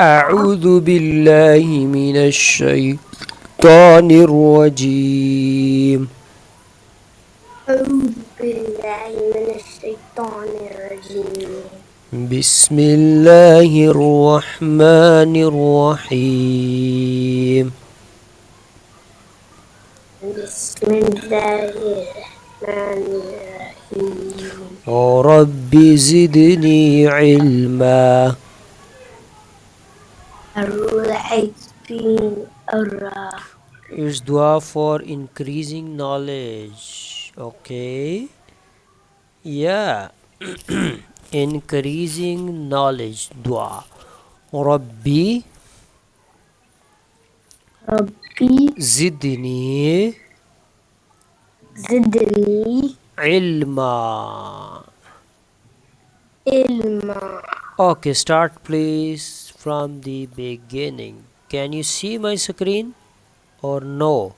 أعوذ بالله من الشيطان الرجيم. أعوذ بالله من الشيطان الرجيم. بسم الله الرحمن الرحيم. بسم الله الرحمن الرحيم. رب زدني علما. It's dua for increasing knowledge. Okay. Yeah. Increasing knowledge. Dua. Rabbi ربي زدني زدني علما. علما. Okay, start please from the beginning. Can you see my screen or no?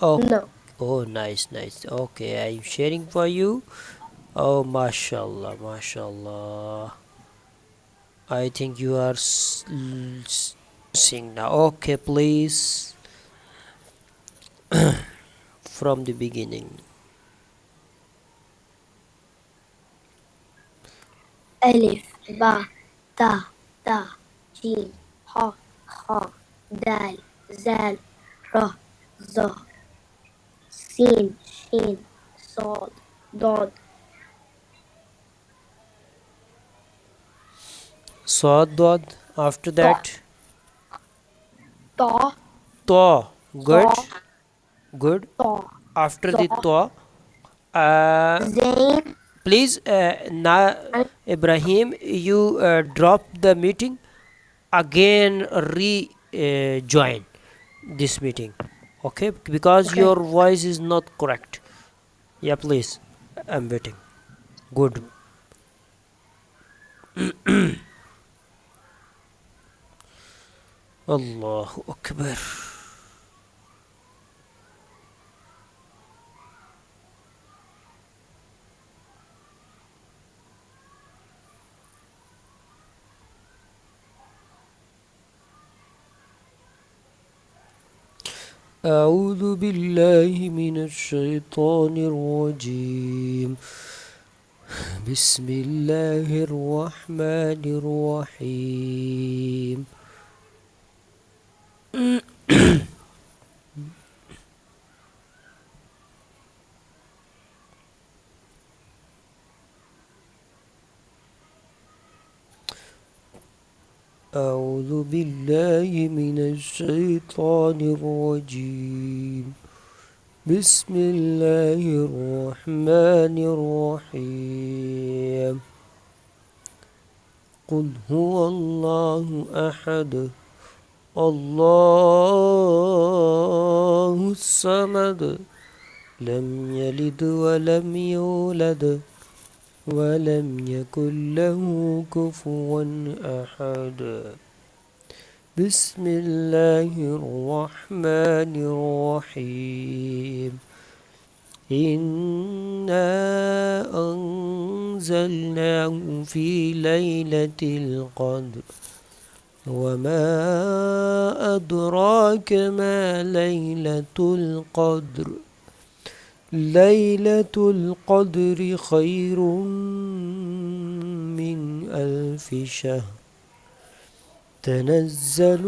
Oh, No. oh, nice. Okay, I'm sharing for you. Oh, mashallah, mashallah. I think you are seeing now. Okay, please from the beginning. ألف با تا تا جيم ح خ دال زال را ظا سين شين صاد ضاد Sad. After طا that, طا to. Good, ظا good. طا After the ظا to, زين. please, Ibrahim, you drop the meeting again, rejoin this meeting, okay? Because Okay. your voice is not correct. Yeah, please. I'm waiting. Good. Allahu Akbar. أعوذ بالله من الشيطان الرجيم. بسم الله الرحمن الرحيم. أعوذ بالله من الشيطان الرجيم. بسم الله الرحمن الرحيم. قل هو الله أحد الله الصمد لم يلد ولم يولد ولم يكن له كفوا أحد. بسم الله الرحمن الرحيم. إنا أنزلناه في ليلة القدر وما أدراك ما ليلة القدر. ليلة القدر خير من 1000 شهر. تنزل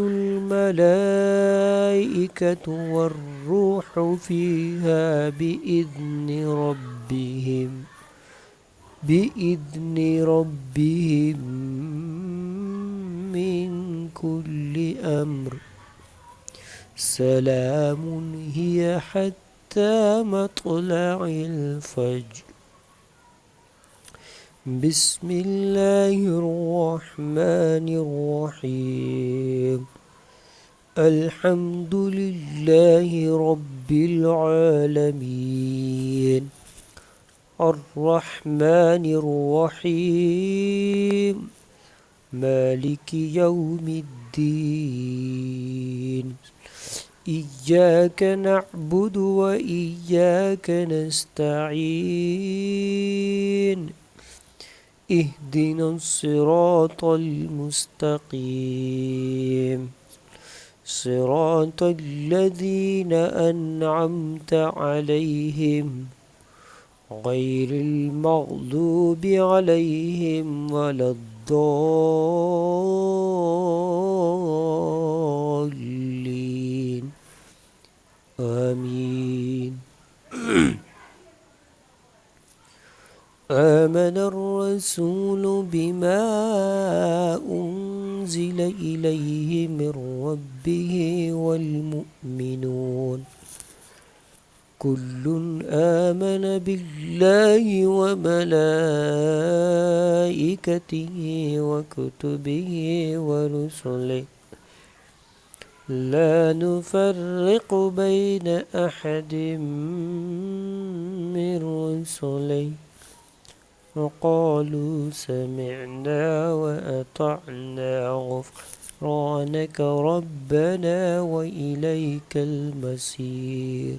الملائكة والروح فيها بإذن ربهم من كل أمر. سلام هي حتى مطلع الفجر. بسم الله الرحمن الرحيم. الحمد لله رب العالمين. الرحمن الرحيم. مالك يوم الدين. إياك نعبد وإياك نستعين. اهدنا الصراط المستقيم صراط الذين أنعمت عليهم غير المغضوب عليهم ولا الضالين آمين. آمن الرسول بما أنزل إليه من ربه والمؤمنون كل آمن بالله وملائكته وكتبه ورسله لا نفرق بين أحد من رسله وقالوا سمعنا وأطعنا غفرانك ربنا وإليك المصير.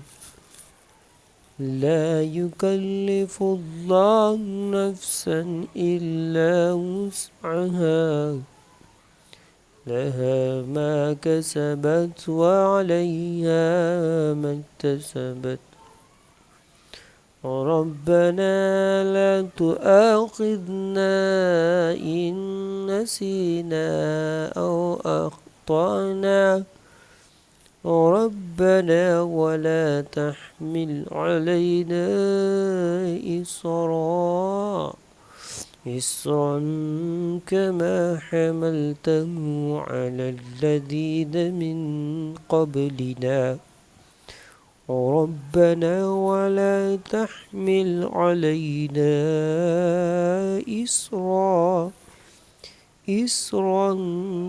لا يكلف الله نفسا إلا وسعها لها ما كسبت وعليها ما اكتسبت ربنا لا تؤاخذنا إن نسينا أو أخطأنا ربنا ولا تحمل علينا إصرا كما حملته على الذين من قبلنا ربنا ولا تحمل علينا إصرا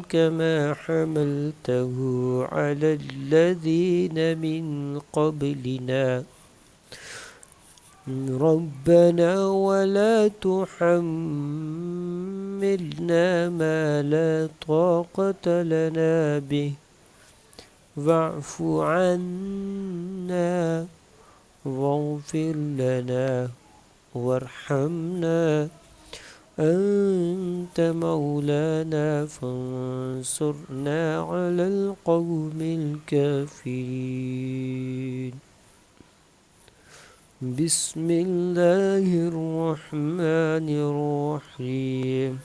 كما حملته على الذين من قبلنا ربنا ولا تحملنا ما لا طاقة لنا به واعف عنا واغفر لنا وارحمنا أنت مولانا فانصرنا على القوم الكافرين. بسم الله الرحمن الرحيم.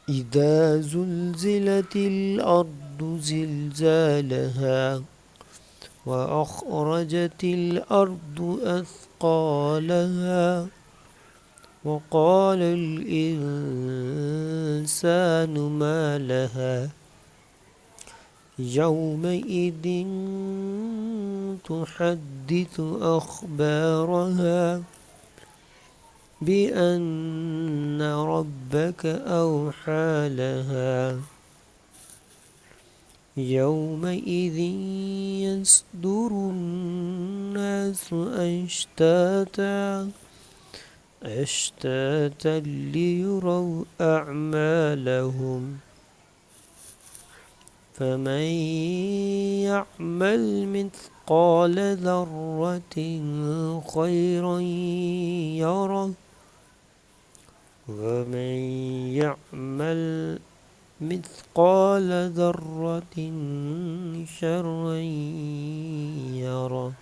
إذا زلزلت الأرض زلزالها وأخرجت الأرض أثقالها وقال الإنسان ما لها يومئذ تحدث أخبارها بأن ربك أوحى لها يومئذ يصدر الناس أشتاتا ليروا أعمالهم فمن يعمل مثقال ذرة خيرا يره ومن يعمل مثقال ذرة شرا يره.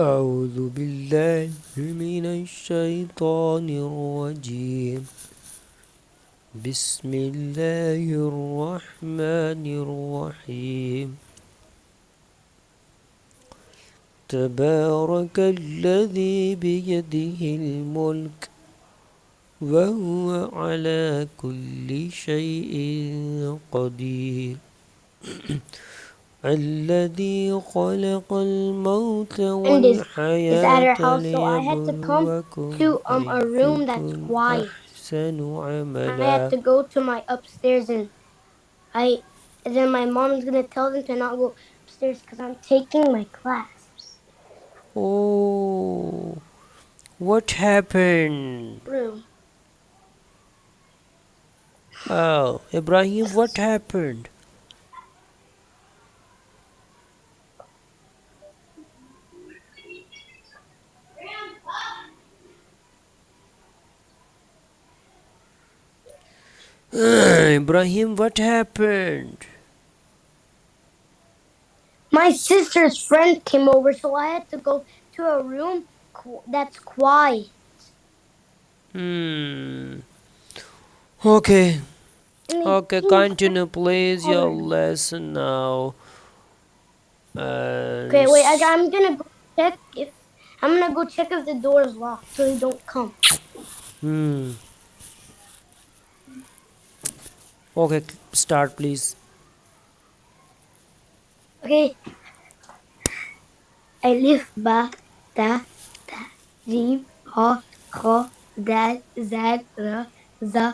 أعوذ بالله من الشيطان الرجيم. بسم الله الرحمن الرحيم. تبارك الذي بيده الملك وهو على كل شيء قدير الذي خلق الموت Is at our والحياة house, so I had to come ليبلوكم to a room that's أيكم quiet. أحسن I had عملا. to go to my upstairs, and then my mom's gonna tell them to not go upstairs because I'm taking my class. Oh, what happened? Room. Oh, Ibrahim, what happened? Ibrahim, what happened? My sister's friend came over, so I had to go to a room that's quiet. Okay. And they Okay, came continue please your over. lesson now. Okay, wait, I'm gonna go check if the door is locked so they don't come. Okay, start please. Okay. Alif ba ta ta jim ha kha dal zal ra za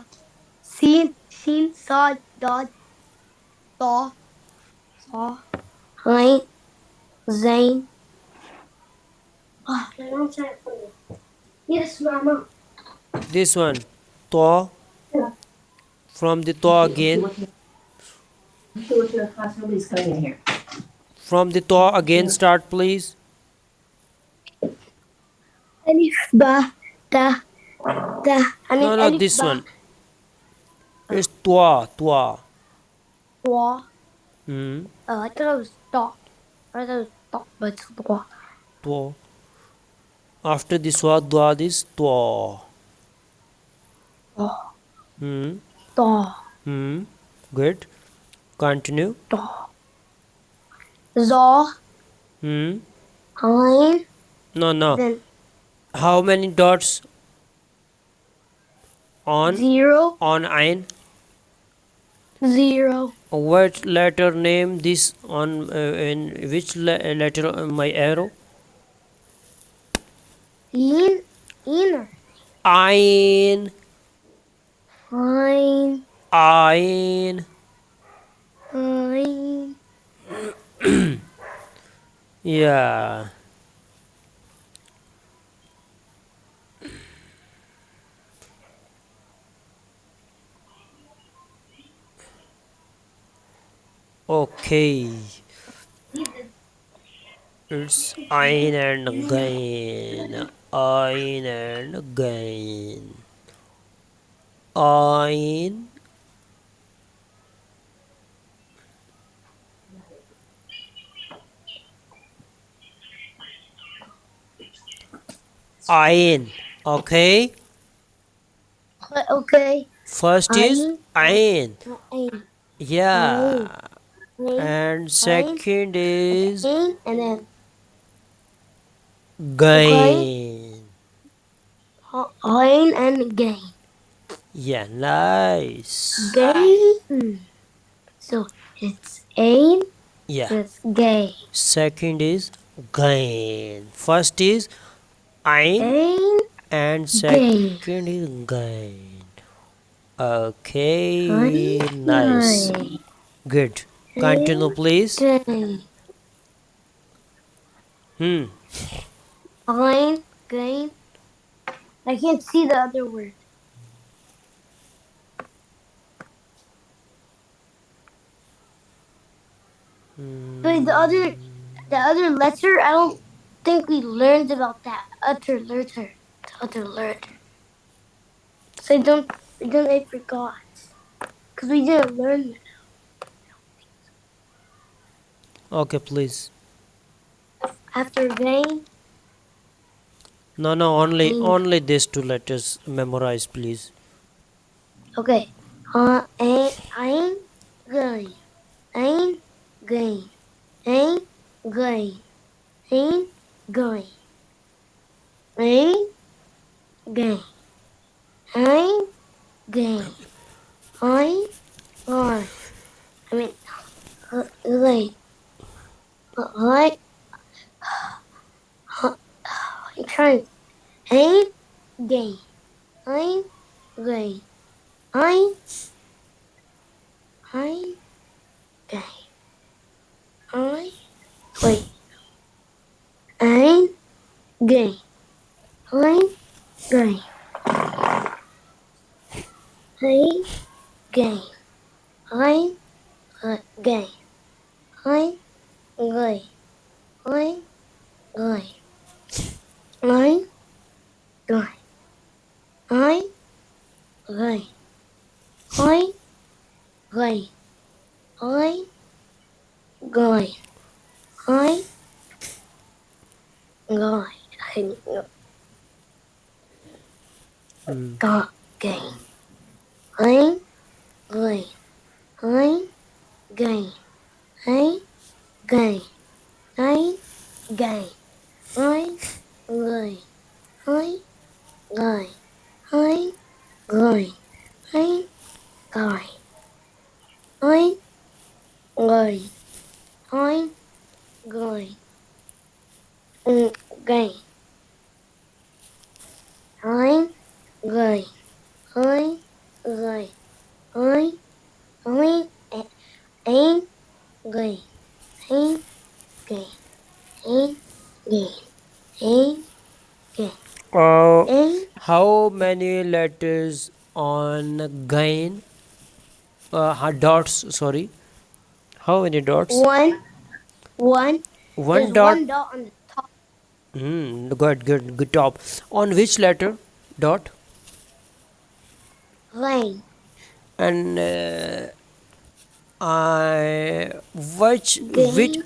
sin shin sad dad ta sa hain zain. Oh, my mom's trying to put me. Yes, Mama. This one. To. Yeah. From the to again. From the to again start please. Alif ba ta ta. I mean No, alif this ba one. It's twa. wa. Hmm. I thought it was ta. I thought it was ta, but it's wa. Twa. After this wa, dwa is twa. Ta Hmm. ta Good. Continue. ta. Za Hmm. hain. No. Then How many dots on 0 ein? 0. What letter name this on in which letter on my arrow? Inner. Ein. Fine. Ein. Fine. Yeah. Okay. It's ein and gain. Ein and gain. Ein. Ein. Okay. Okay. First is ein. Ein. Yeah. Ein. And second is Ein. And then gain. ein and gain. Yeah, nice. Gain. So it's ein. Yeah. So it's gain. Second is gain. First is ein Ein. and Gain. second is gain. Okay, Ein. nice. Gain. Good. Continue, please. Gain. Ein. Gain. I can't see the other word. But the other letter, I don't think we learned about that other letter. The other letter. So I forgot. Because we didn't learn it. Okay, please. After gain. No, only these two letters memorize, please. Okay. Ein, gain. Ein, gain. Ein, gain. Ein, gain. Ein, gain. Ein, gain. Ein, gain. I mean, gain. I'm trying. Ein, gain. Ein, gain. Ein, gain. Wait. Ein, gain. Ein, gain. Ein, gain. Ein, gain. Ein, gain. Ein, gain. Ein, gain. Ein, gain. Ein, Gain, Ein, Gain, Ein, Gain, Gain, Ein, Gain, Ein, Gain, Ein, Gain, Ein, Gain, Ein, Gain, Ein, Gain, Ein, Gain, Ein, Gain, Ein, Gain, Ein, Gain, Gain, Ein, Gain, Ein, Gain, Ein, Ein, Ein, Gain, Ein, Gain, Ein, Gain, Ein, Gain, Ein. How many letters on gain? Dots, sorry. How many dots? One. One There's dot. one dot on the top. Good top. On which letter? Dot. Lane. And Gain.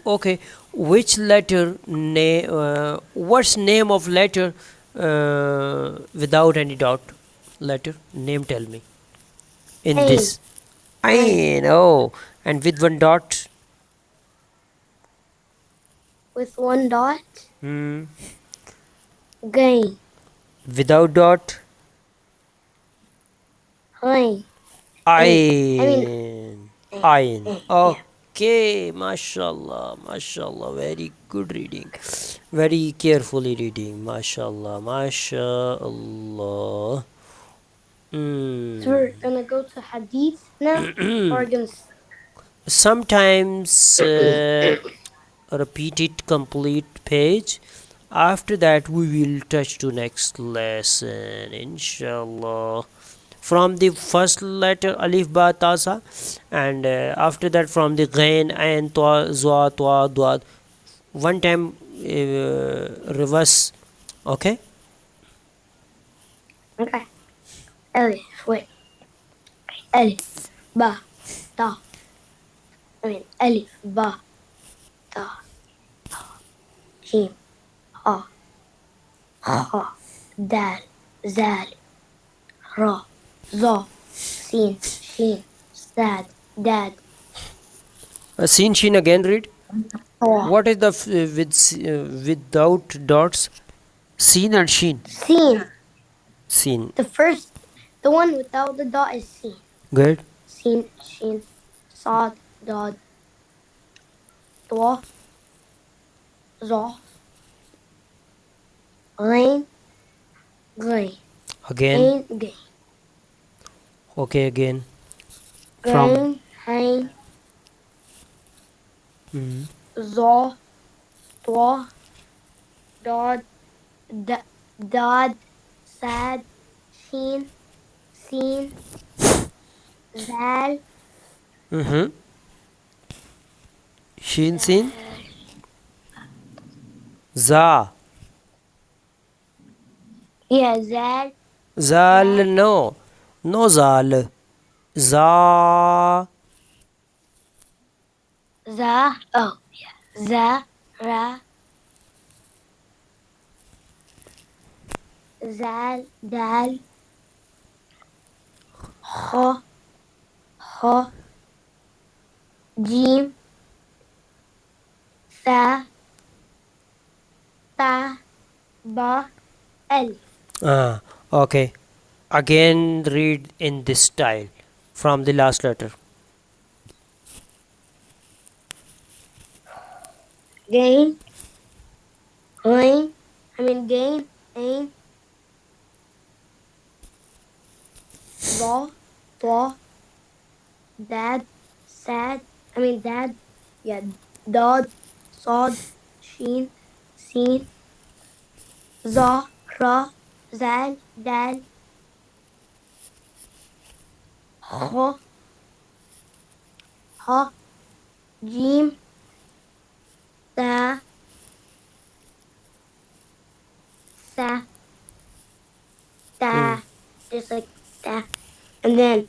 which letter what's name of letter without any dot? Letter name, tell me. In Ain. this Ain. Oh, and with one dot. With one dot. Hmm. Gain. Without dot. Lane. Ain. Ain. Yeah. Okay, mashallah, mashallah. Very good reading. Very carefully reading. Mashallah, mashallah. So we're gonna go to hadith now, or we're gonna. Sometimes repeat it complete page. After that we will touch to next lesson, inshallah, from the first letter alif ba ta sa, and after that from the ghain ain ta za ta dad. One time reverse. Okay. Okay. Alif. Wait. Alif. Ba. Ta. Alif. Ba. Ta. Jim. Ha. Ha. Dal. Zal. Ra. Za. Sin. Shin. Sad. Dad. Sin shin again read. Ha. What is the without dots? Sin and shin. Sin. Sin. The one without the dot is sin. Good. Sin, shin, sad, dad, dwa, za, rain, grain, Again. gain, gain, Okay, again. From. grain, hain, Mhm. za, dwa, dad, dad, sad, shin, sin, zal, Mm-hmm. Shin sin. Za. yeah, zal, Zal. No. No zal. Za. za, oh, yeah, za, ra, zal, dal, ha, ha, jim, sa, ta, ba, alif. Okay. Again read in this style from the last letter. Gain, gain, gain, ain, ba, ba, dad, sad, dad, yeah, dad, sad, shin, sin, za, ra, zal, dal, ha, ha, jim, sa, ta, just like that, and then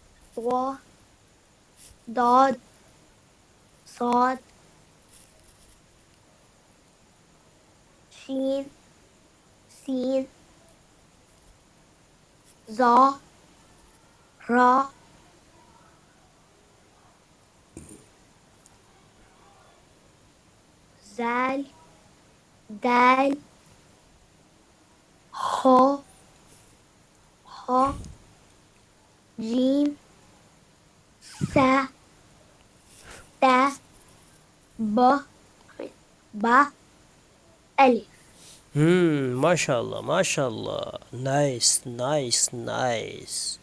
طوا ضاد صاد شين سين ظا را زال دال خا خا جيم سا تا با با ألف. MashaAllah, MashaAllah. Nice, nice, nice.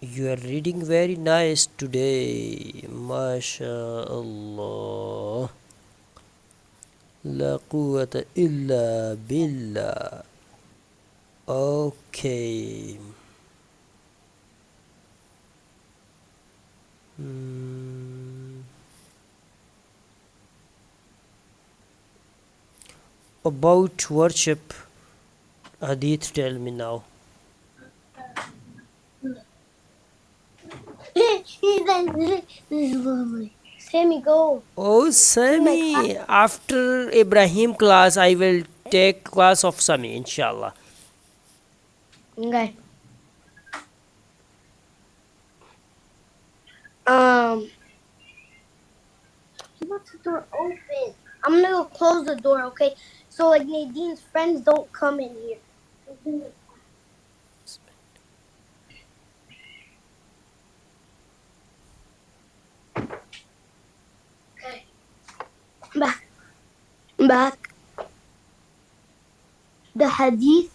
You are reading very nice today. MashaAllah. La quwwata illa billah. Okay. About worship, Hadith, tell me now. Sammy, go. Oh, Sami, after Ibrahim class, I will take class of Sami, inshallah. Okay. He wants the door open. I'm gonna go close the door, okay? So like Nadine's friends don't come in here. Okay. Back. The hadith.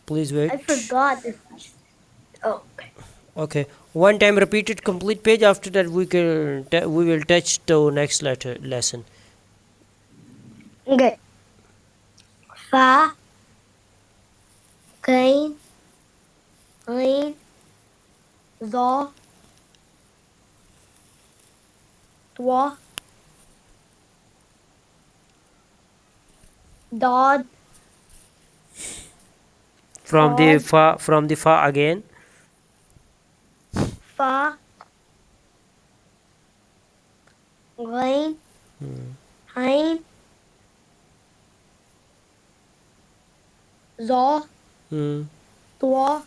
Please wait. I forgot this. Oh, okay. Okay. One time repeat it, complete page. After that, we will touch the next lesson. Okay. Fa, kain, ghain, za, twa, dad, From the fa again. fa, ghain, hain, za, twa,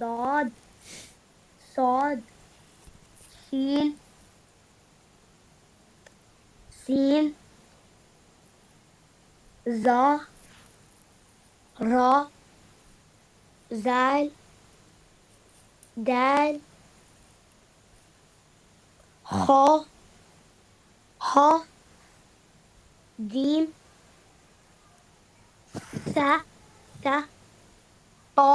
dad, sad, shin, sin, za, ra, zal, dal, ha, ha, jim, sa, ta, ta,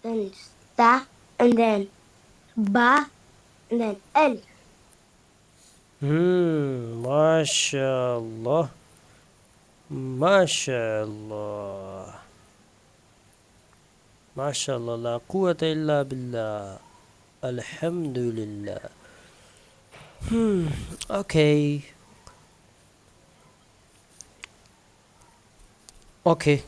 then sta, and then ba, and then el. MashaAllah. MashaAllah. MashaAllah. La quwwata illa billah. Alhamdulillah. Okay. Okay.